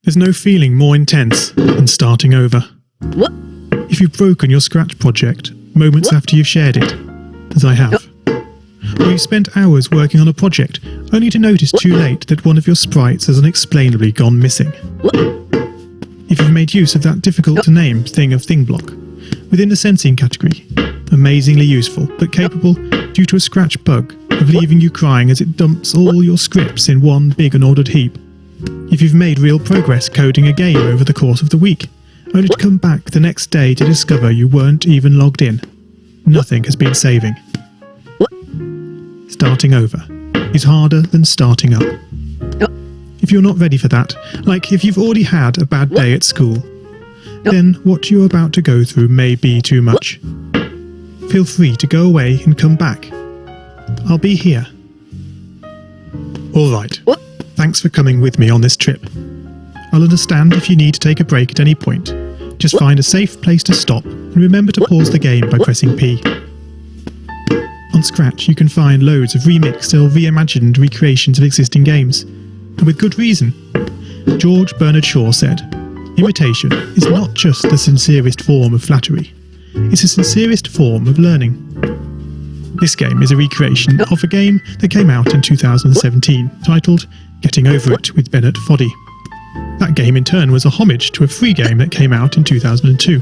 There's no feeling more intense than starting over. If you've broken your Scratch project moments after you've shared it, as I have, or you've spent hours working on a project only to notice too late that one of your sprites has unexplainably gone missing. If you've made use of that difficult-to-name thing of thing block within the sensing category, amazingly useful but capable, due to a Scratch bug, of leaving you crying as it dumps all your scripts in one big unordered heap. If you've made real progress coding a game over the course of the week, only to come back the next day to discover you weren't even logged in, nothing has been saving. Starting over is harder than starting up. If you're not ready for that, like if you've already had a bad day at school, then what you're about to go through may be too much. Feel free to go away and come back. I'll be here. Alright, thanks for coming with me on this trip. I'll understand if you need to take a break at any point. Just find a safe place to stop and remember to pause the game by pressing P. On Scratch you can find loads of remixed or reimagined recreations of existing games. And with good reason. George Bernard Shaw said, "Imitation is not just the sincerest form of flattery, it's the sincerest form of learning." This game is a recreation of a game that came out in 2017, titled Getting Over It with Bennett Foddy. That game in turn was a homage to a free game that came out in 2002.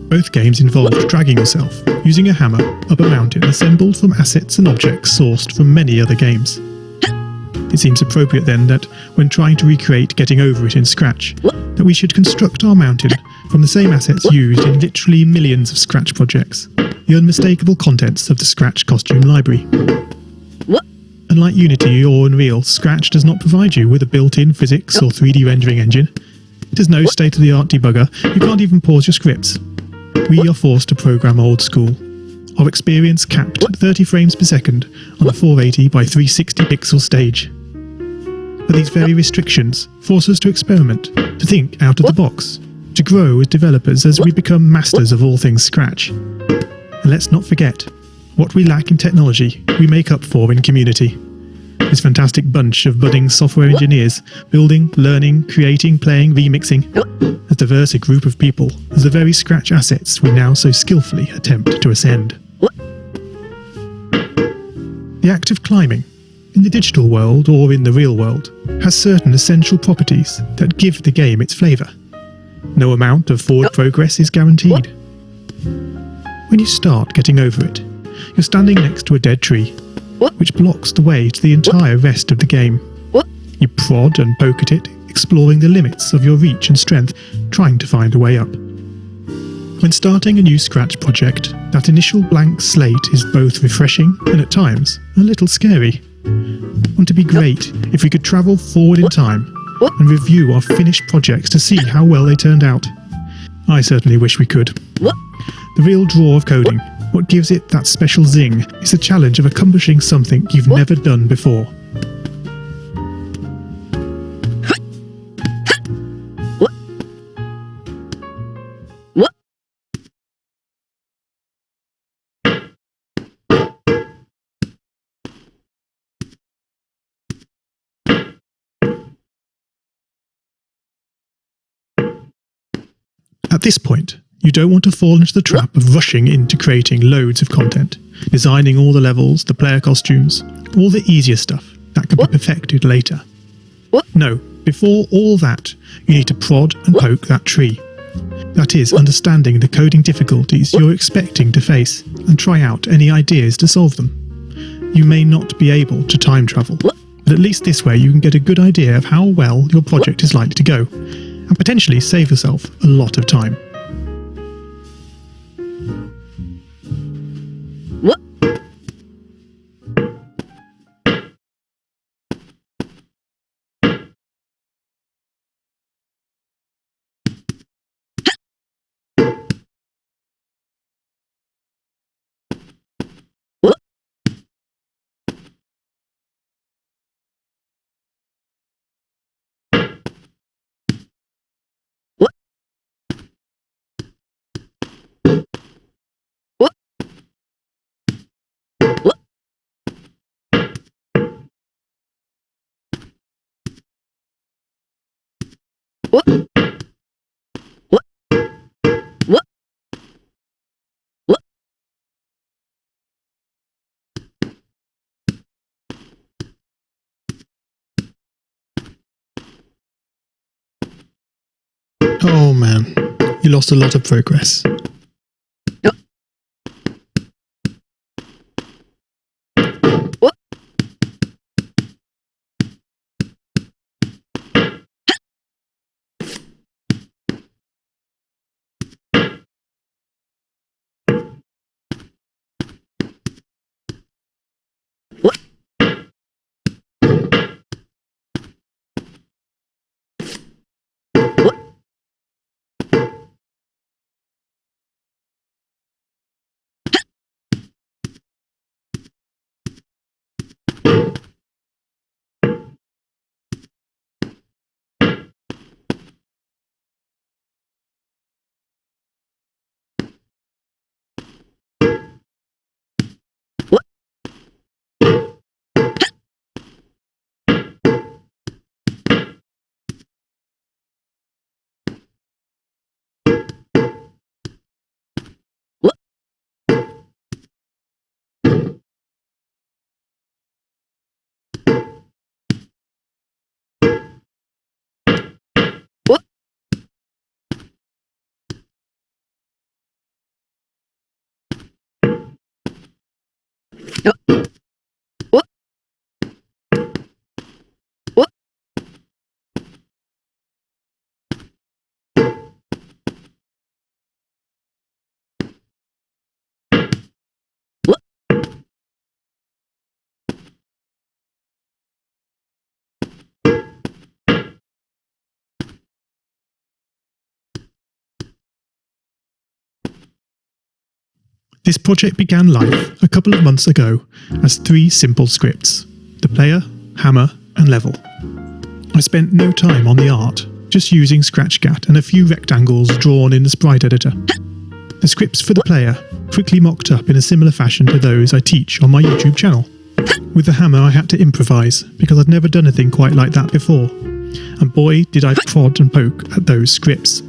Both games involved dragging yourself, using a hammer, up a mountain assembled from assets and objects sourced from many other games. It seems appropriate then that, when trying to recreate Getting Over It in Scratch, that we should construct our mountain from the same assets used in literally millions of Scratch projects, the unmistakable contents of the Scratch costume library. Unlike Unity or Unreal, Scratch does not provide you with a built-in physics or 3D rendering engine. It has no state-of-the-art debugger, you can't even pause your scripts. We are forced to program old school. Our experience capped at 30 frames per second on a 480 by 360 pixel stage. But these very restrictions force us to experiment, to think out of the box, to grow as developers as we become masters of all things Scratch. And let's not forget, what we lack in technology, we make up for in community. This fantastic bunch of budding software engineers, building, learning, creating, playing, remixing, as diverse a group of people as the very Scratch assets we now so skillfully attempt to ascend. The act of climbing, in the digital world or in the real world, has certain essential properties that give the game its flavour. No amount of forward progress is guaranteed. When you start Getting Over It, you're standing next to a dead tree, which blocks the way to the entire rest of the game. You prod and poke at it, exploring the limits of your reach and strength, trying to find a way up. When starting a new Scratch project, that initial blank slate is both refreshing and at times a little scary. Wouldn't it be great if we could travel forward in time and review our finished projects to see how well they turned out? I certainly wish we could. The real draw of coding, what gives it that special zing, is the challenge of accomplishing something you've never done before. At this point, you don't want to fall into the trap of rushing into creating loads of content, designing all the levels, the player costumes, all the easier stuff that can be perfected later. No, before all that, you need to prod and poke that tree. That is, understanding the coding difficulties you're expecting to face and try out any ideas to solve them. You may not be able to time travel, but at least this way you can get a good idea of how well your project is likely to go, and potentially save yourself a lot of time. Oh man, you lost a lot of progress. This project began life a couple of months ago as 3 simple scripts: the player, hammer, and level. I spent no time on the art, just using Scratchcat and a few rectangles drawn in the sprite editor. The scripts for the player quickly mocked up in a similar fashion to those I teach on my YouTube channel. With the hammer I had to improvise because I'd never done anything quite like that before, and boy did I prod and poke at those scripts.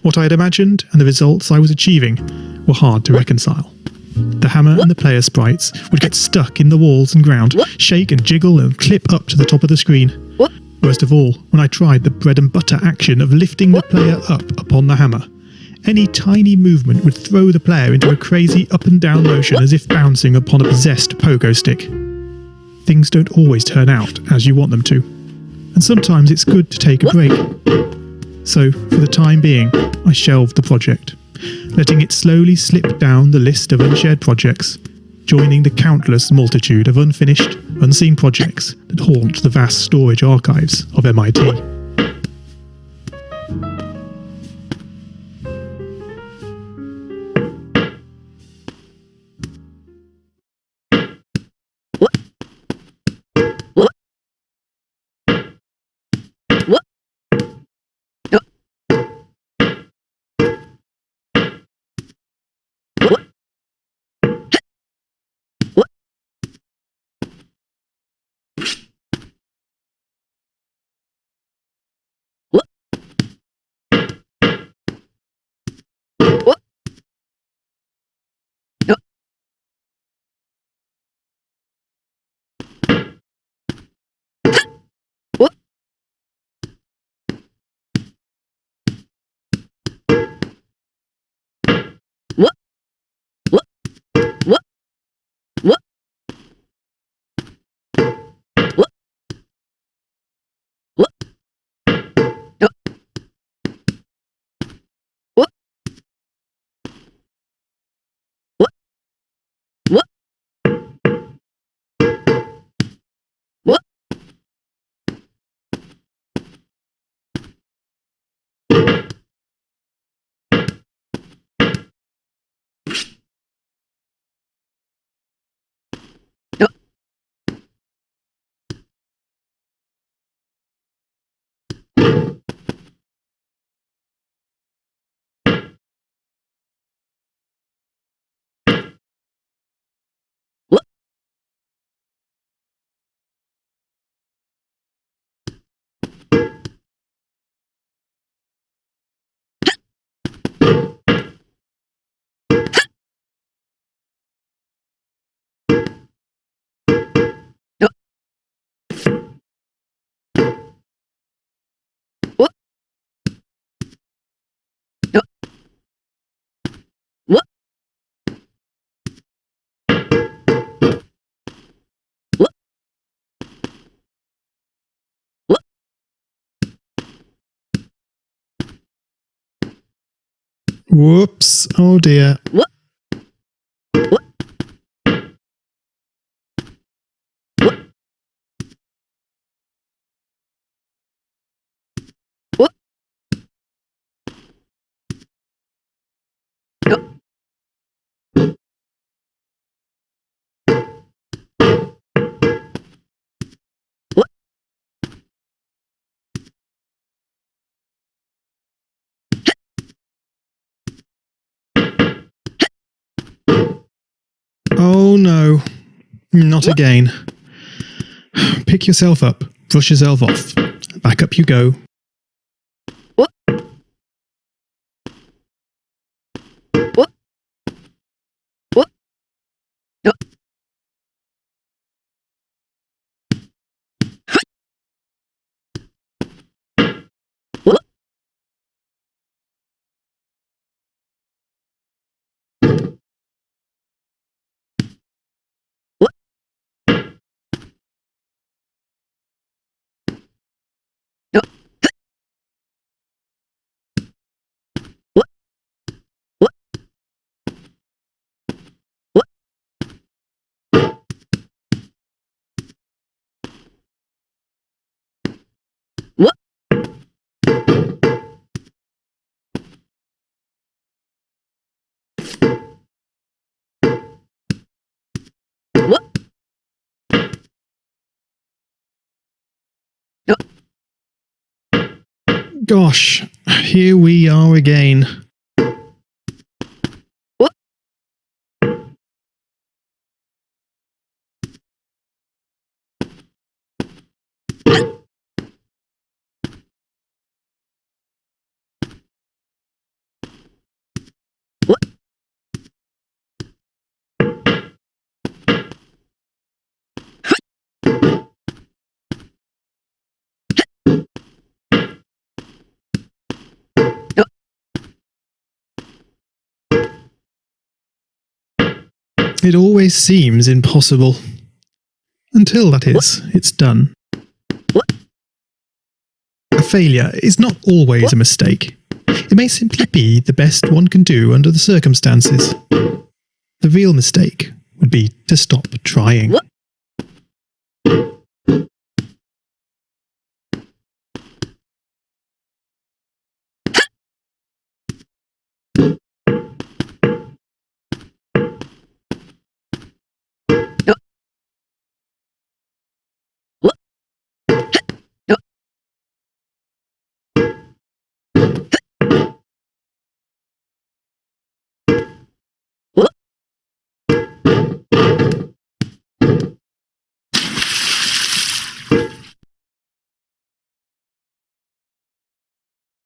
What I had imagined and the results I was achieving were hard to reconcile. The hammer and the player sprites would get stuck in the walls and ground, shake and jiggle and clip up to the top of the screen. Worst of all, when I tried the bread and butter action of lifting the player up upon the hammer, any tiny movement would throw the player into a crazy up and down motion as if bouncing upon a possessed pogo stick. Things don't always turn out as you want them to, and sometimes it's good to take a break. So, for the time being, I shelved the project, letting it slowly slip down the list of unshared projects, joining the countless multitude of unfinished, unseen projects that haunt the vast storage archives of MIT. Whoops. Oh dear. Oh no. Not again. Pick yourself up. Brush yourself off. Back up you go. Gosh, here we are again. It always seems impossible. Until, that is, it's done. A failure is not always a mistake. It may simply be the best one can do under the circumstances. The real mistake would be to stop trying.